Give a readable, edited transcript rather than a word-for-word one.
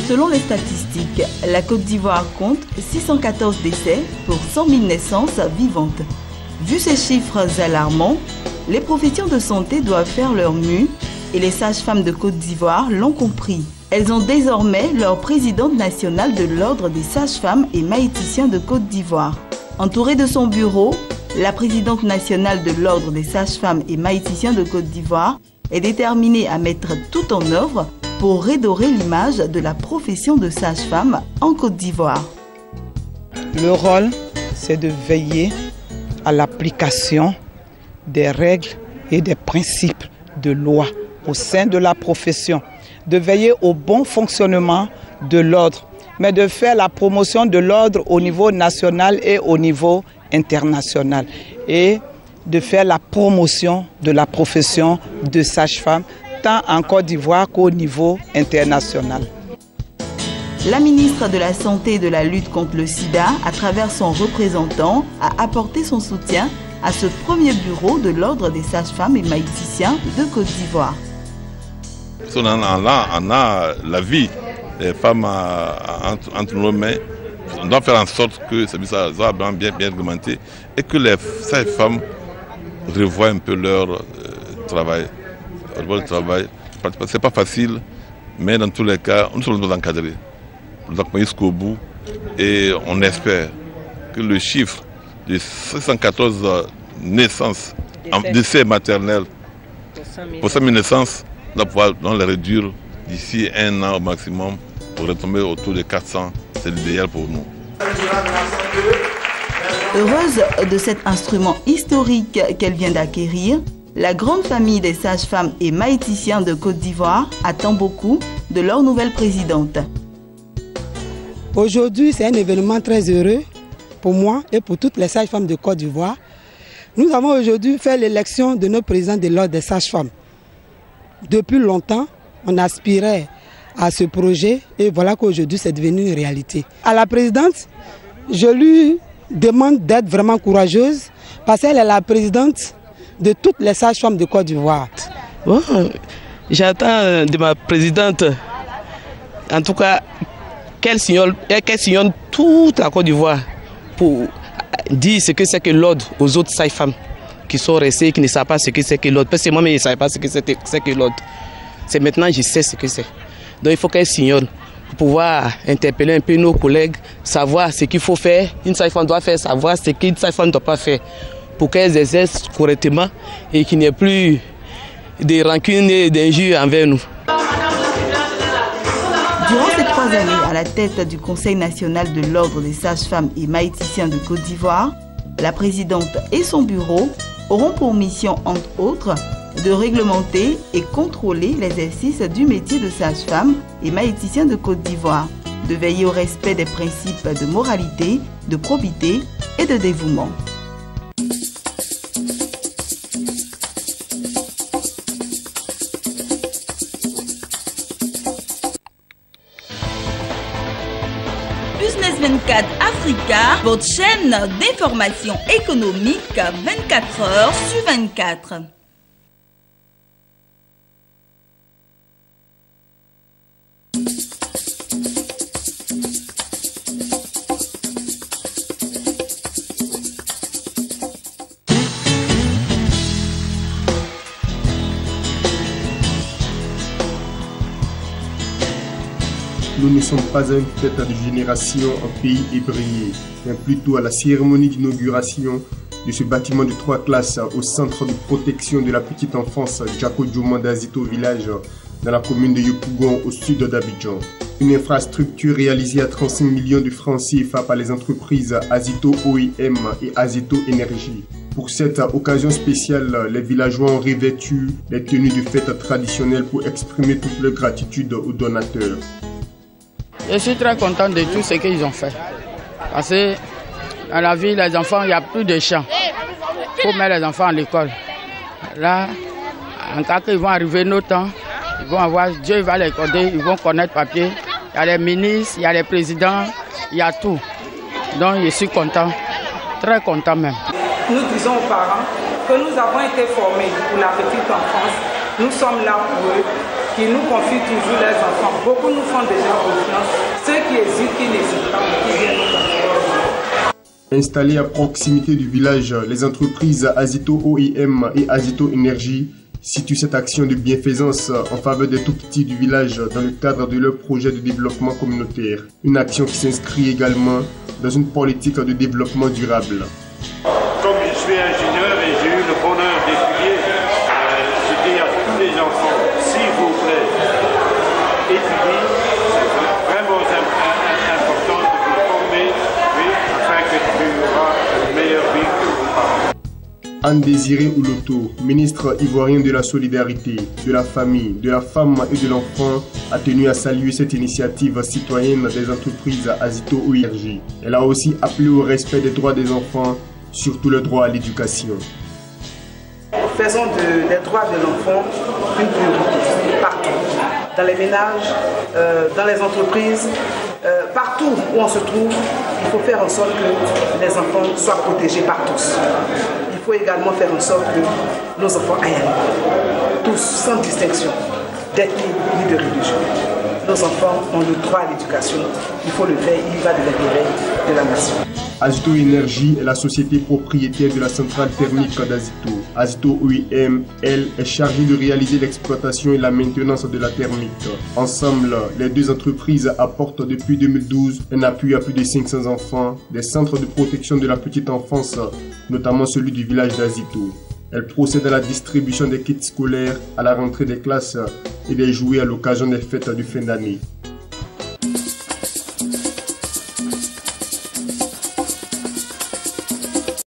Selon les statistiques, la Côte d'Ivoire compte 614 décès pour 100 000 naissances vivantes. Vu ces chiffres alarmants, les professions de santé doivent faire leur mue et les sages-femmes de Côte d'Ivoire l'ont compris. Elles ont désormais leur présidente nationale de l'Ordre des sages-femmes et maïticiens de Côte d'Ivoire. Entourée de son bureau, la présidente nationale de l'Ordre des sages-femmes et maïticiens de Côte d'Ivoire est déterminée à mettre tout en œuvre pour redorer l'image de la profession de sage-femme en Côte d'Ivoire. Le rôle, c'est de veiller à l'application des règles et des principes de loi au sein de la profession, de veiller au bon fonctionnement de l'ordre, mais de faire la promotion de l'ordre au niveau national et au niveau international, et de faire la promotion de la profession de sage-femme, tant en Côte d'Ivoire qu'au niveau international. La ministre de la Santé et de la lutte contre le sida, à travers son représentant, a apporté son soutien à ce premier bureau de l'Ordre des sages-femmes et maïticiens de Côte d'Ivoire. On a la vie des femmes entre nos mains. On doit faire en sorte que ça soit bien réglementé et que les sages-femmes revoient un peu leur travail. C'est pas facile, mais dans tous les cas, nous sommes encadrés. Nous accompagner jusqu'au bout et on espère que le chiffre de 614 naissances, décès maternels pour 100 000 naissances, on va pouvoir les réduire d'ici 1 an au maximum pour retomber autour de 400. C'est l'idéal pour nous. Heureuse de cet instrument historique qu'elle vient d'acquérir, la grande famille des sages-femmes et maïticiens de Côte d'Ivoire attend beaucoup de leur nouvelle présidente. Aujourd'hui, c'est un événement très heureux pour moi et pour toutes les sages-femmes de Côte d'Ivoire. Nous avons aujourd'hui fait l'élection de notre président de l'Ordre des sages-femmes. Depuis longtemps, on aspirait à ce projet et voilà qu'aujourd'hui, c'est devenu une réalité. À la présidente, je lui demande d'être vraiment courageuse parce qu'elle est la présidente de toutes les sages-femmes de Côte d'Ivoire. Bon, j'attends de ma présidente, en tout cas, qu'elle sillonne toute la Côte d'Ivoire pour dire ce que c'est que l'ordre aux autres sages-femmes qui sont restées et qui ne savent pas ce que c'est que l'ordre. Parce que moi, je ne savais pas ce que c'est que l'ordre. C'est maintenant que je sais ce que c'est. Donc il faut qu'elle sillonne pour pouvoir interpeller un peu nos collègues, savoir ce qu'il faut faire. Une sage-femme doit faire, savoir ce qu'une sage-femme ne doit pas faire, pour qu'elles exercent correctement et qu'il n'y ait plus de rancune et d'injures envers nous. Durant ces 3 années à la tête du Conseil national de l'Ordre des sages-femmes et maïticiens de Côte d'Ivoire, la présidente et son bureau auront pour mission, entre autres, de réglementer et contrôler l'exercice du métier de sage-femme et maïticien de Côte d'Ivoire, de veiller au respect des principes de moralité, de probité et de dévouement. Business 24 Africa, votre chaîne d'information économique 24 heures sur 24. Nous ne sommes pas à une fête de génération en pays ébrayé, mais plutôt à la cérémonie d'inauguration de ce bâtiment de 3 classes au centre de protection de la petite enfance Djako Djomandazito village dans la commune de Yopougon au sud d'Abidjan. Une infrastructure réalisée à 35 millions de francs CFA par les entreprises Azito OEM et Azito Énergie. Pour cette occasion spéciale, les villageois ont revêtu les tenues de fête traditionnelles pour exprimer toute leur gratitude aux donateurs. Je suis très content de tout ce qu'ils ont fait. Parce que dans la vie, les enfants, il n'y a plus de champs. Il faut mettre les enfants à l'école. Là, en cas qu'ils vont arriver nos temps, ils vont avoir, Dieu va les accorder, ils vont connaître papier. Il y a les ministres, il y a les présidents, il y a tout. Donc je suis content, très content même. nous disons aux parents que nous avons été formés pour la petite enfance. Nous sommes là pour eux, qui nous confient toujours leurs enfants. Beaucoup nous font déjà confiance. Ceux qui hésitent, qui n'hésitent pas, qui viennent nous confier. Installées à proximité du village, les entreprises Azito OIM et Azito Énergie situent cette action de bienfaisance en faveur des tout-petits du village dans le cadre de leur projet de développement communautaire. Une action qui s'inscrit également dans une politique de développement durable. Comme je suis ingénieur et j'ai eu le bonheur d'étudier, je dis à tous les enfants, s'il vous plaît, étudiez, c'est vraiment important de vous former, afin que tu auras une meilleure vie que vos parents. Anne-Désirée Ouloto, ministre ivoirien de la solidarité, de la famille, de la femme et de l'enfant, a tenu à saluer cette initiative citoyenne des entreprises Azito OIRG. Elle a aussi appelé au respect des droits des enfants, surtout le droit à l'éducation. Faisons des droits de l'enfant une priorité partout, dans les ménages, dans les entreprises, partout où on se trouve, il faut faire en sorte que les enfants soient protégés par tous. Il faut également faire en sorte que nos enfants aillent à l'école, tous sans distinction, d'ethnie ni de religion. Nos enfants ont le droit à l'éducation, il faut le faire, il y va de l'intérêt de la nation. Azito Énergie est la société propriétaire de la centrale thermique d'Azito. Azito OIM, elle, est chargée de réaliser l'exploitation et la maintenance de la thermique. Ensemble, les deux entreprises apportent depuis 2012 un appui à plus de 500 enfants, des centres de protection de la petite enfance, notamment celui du village d'Azito. Elle procède à la distribution des kits scolaires à la rentrée des classes et des jouets à l'occasion des fêtes de fin d'année.